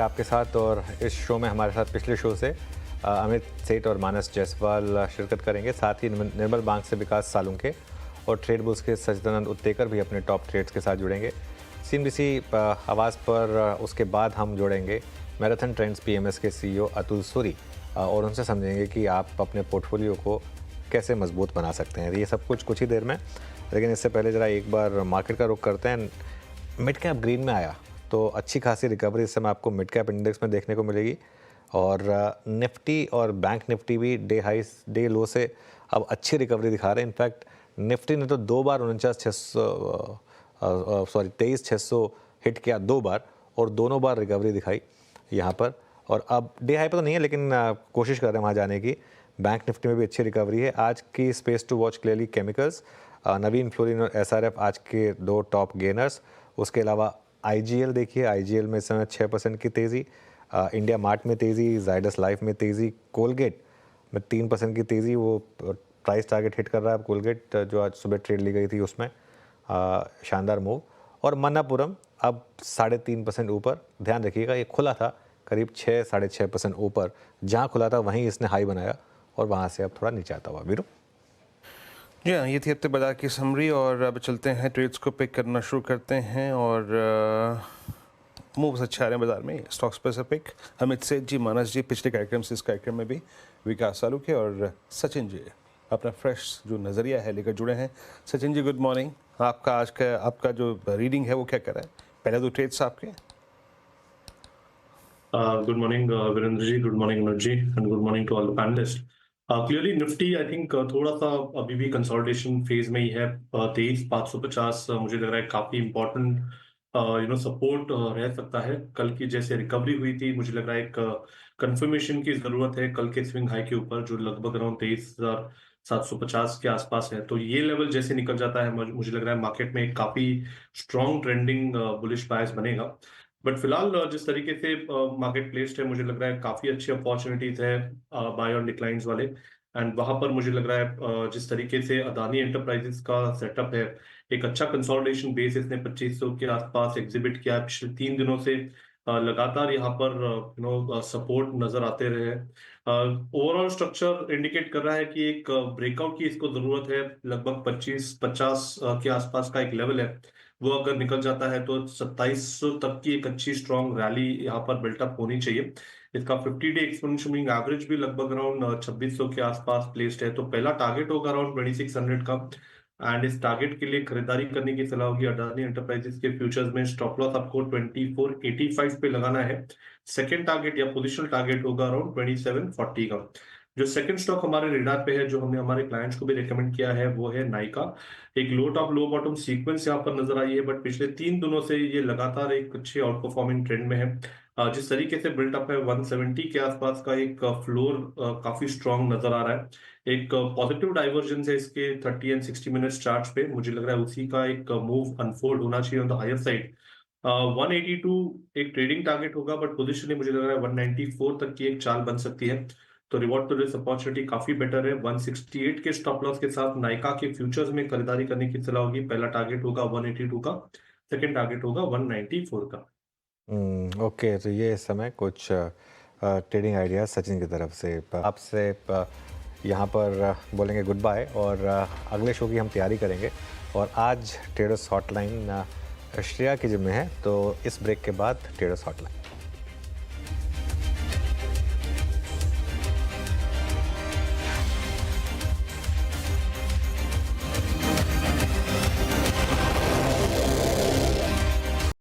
आपके साथ और इस शो में हमारे साथ पिछले शो से अमित सेठ और मानस जायसवाल शिरकत करेंगे। साथ ही निर्मल बैंक से विकास सालुंके और ट्रेड बुल्स के सचिदानंद उत्तेकर भी अपने टॉप ट्रेड्स के साथ जुड़ेंगे। सीएनबीसी आवाज़ पर उसके बाद हम जोड़ेंगे मैराथन ट्रेंड्स पीएमएस के सीईओ अतुल सूरी और उनसे समझेंगे कि आप अपने पोर्टफोलियो को कैसे मजबूत बना सकते हैं। ये सब कुछ ही देर में, लेकिन इससे पहले ज़रा एक बार मार्केट का रुख करते हैं। मिड कैप ग्रीन में आया तो अच्छी खासी रिकवरी इस समय आपको मिड कैप इंडेक्स में देखने को मिलेगी और निफ्टी और बैंक निफ्टी भी डे लो से अब अच्छी रिकवरी दिखा रहे हैं। इनफैक्ट निफ्टी ने तो 2 बार 23,600 हिट किया 2 बार और दोनों बार रिकवरी दिखाई यहाँ पर। और अब डे हाई पर तो नहीं है, लेकिन कोशिश कर रहे हैं वहाँ जाने की। बैंक निफ्टी में भी अच्छी रिकवरी है। आज की space to watch clearly chemicals, Navin fluorine और एसआरएफ आज के 2 टॉप गेनर्स। उसके अलावा आईजीएल देखिए, आईजीएल में इस समय 6% की तेज़ी, इंडिया मार्ट में तेज़ी, जायडस लाइफ में तेज़ी, कोलगेट में 3% की तेज़ी। वो प्राइस टारगेट हिट कर रहा है। कोलगेट जो आज सुबह ट्रेड ली गई थी उसमें शानदार मूव। और मन्नापुरम अब 3.5% ऊपर। ध्यान रखिएगा ये खुला था करीब 6-6.5% ऊपर, जहाँ खुला था वहीं इसने हाई बनाया और वहाँ से अब थोड़ा नीचे आता हुआ। वीरू जी हाँ, ये थी हफ्ते बाजार की समरी और अब चलते हैं ट्रेड्स को पिक करना शुरू करते हैं और मूव्स अच्छे आ रहे हैं बाजार में। स्टॉक स्पेसिफिक अमित सेठ जी, मानस जी, पिछले कार्यक्रम से इस कार्यक्रम में भी विकास सालुके और सचिन जी अपना फ्रेश जो नज़रिया है लेकर जुड़े हैं। Sachin ji good morning. आपका जो रीडिंग है वो क्या कर रहा है? पहले तो ट्रेड्स आपके। Good morning, Virendra ji. Good morning, Anuj ji, and good morning to all the panelists. Clearly, Nifty, I think थोड़ा सा अभी भी कंसोलिडेशन फेज में ही है। 23,550 मुझे लग रहा है काफी इम्पोर्टेंट सपोर्ट रह सकता है। कल की जैसे रिकवरी हुई थी, मुझे लग रहा है एक कंफर्मेशन की जरूरत है कल के स्विंग हाई के ऊपर, जो लगभग अराउंड 23,750 के आसपास है। तो ये लेवल जैसे निकल जाता है, मुझे लग रहा है मार्केट में एक काफी स्ट्रॉन्ग ट्रेंडिंग बुलिश बायस बनेगा। बट फिलहाल जिस तरीके से मार्केट प्लेस्ड है, मुझे लग रहा है काफी अच्छी अपॉर्चुनिटीज है बाय ऑन डिक्लाइंस वाले। एंड वहां पर मुझे लग रहा है जिस तरीके से अदानी एंटरप्राइजेस का सेटअप है, एक अच्छा कंसोलिडेशन बेस इसने 2500 के आसपास एग्जिबिट किया है। पिछले 3 दिनों से लगातार यहाँ पर सपोर्ट नजर आते रहे। ओवरऑल स्ट्रक्चर इंडिकेट कर रहा है कि एक ब्रेकआउट की इसको जरूरत है। लगभग 25-50 के आसपास का एक लेवल है, वो अगर निकल जाता है तो 2700 तक की एक अच्छी स्ट्रॉन्ग रैली यहाँ पर बिल्टअप होनी चाहिए। इसका 50 डे एक्सपोनेंशियल मूविंग एवरेज भी लगभग अराउंड 2600 के आसपास प्लेस्ड है। तो पहला टारगेट होगा अराउंड 2600 का, एंड इस टारगेट के लिए खरीदारी करने की सलाह होगी। अडानी एंटरप्राइजेस के फ्यूचर्स में स्टॉप लॉस आपको 2485 पे लगाना है। सेकेंड टारगेट या पोजिशनल टारगेट होगा अराउंड 2740 का। जो सेकंड स्टॉक हमारे रेडार पे है, जो हमने हमारे क्लाइंट्स को भी रिकमेंड किया है, वो है नाइका। एक लो टॉप लो बॉटम सीक्वेंस यहाँ पर नजर आई है, बट पिछले 3 दिनों से ये लगातार एक अच्छे आउट परफॉर्मिंग ट्रेंड में है। जिस तरीके से बिल्टअप है 170 के आसपास का एक फ्लोर काफी स्ट्रॉन्ग नजर आ रहा है। एक पॉजिटिव डाइवर्जेंस है इसके 30 एंड 60 मिनट्स चार्ट्स पे। मुझे लग रहा है उसी का एक मूव अनफोल्ड होना चाहिए ऑन द हायर साइड। 182 एक ट्रेडिंग टारगेट होगा, बट पोजिशनली मुझे लग रहा है 194 तक की एक चाल बन सकती है। तो रिवॉर्ड टू रिस्क अपॉर्चुनिटी काफी बेटर है। 168 के स्टॉप लॉस के साथ नाइका के फ्यूचर्स में खरीदारी करने की सलाह होगी। पहला टारगेट होगा 182 का, सेकंड टारगेट होगा 194 का। ओके, तो ये इस समय कुछ ट्रेडिंग आइडियाज सचिन की तरफ से। आपसे यहाँ पर बोलेंगे गुड बाय और अगले शो की हम तैयारी करेंगे। और आज ट्रेडर्स हॉटलाइन श्रेया की जिम्मे है, तो इस ब्रेक के बाद ट्रेडर्स हॉटलाइन।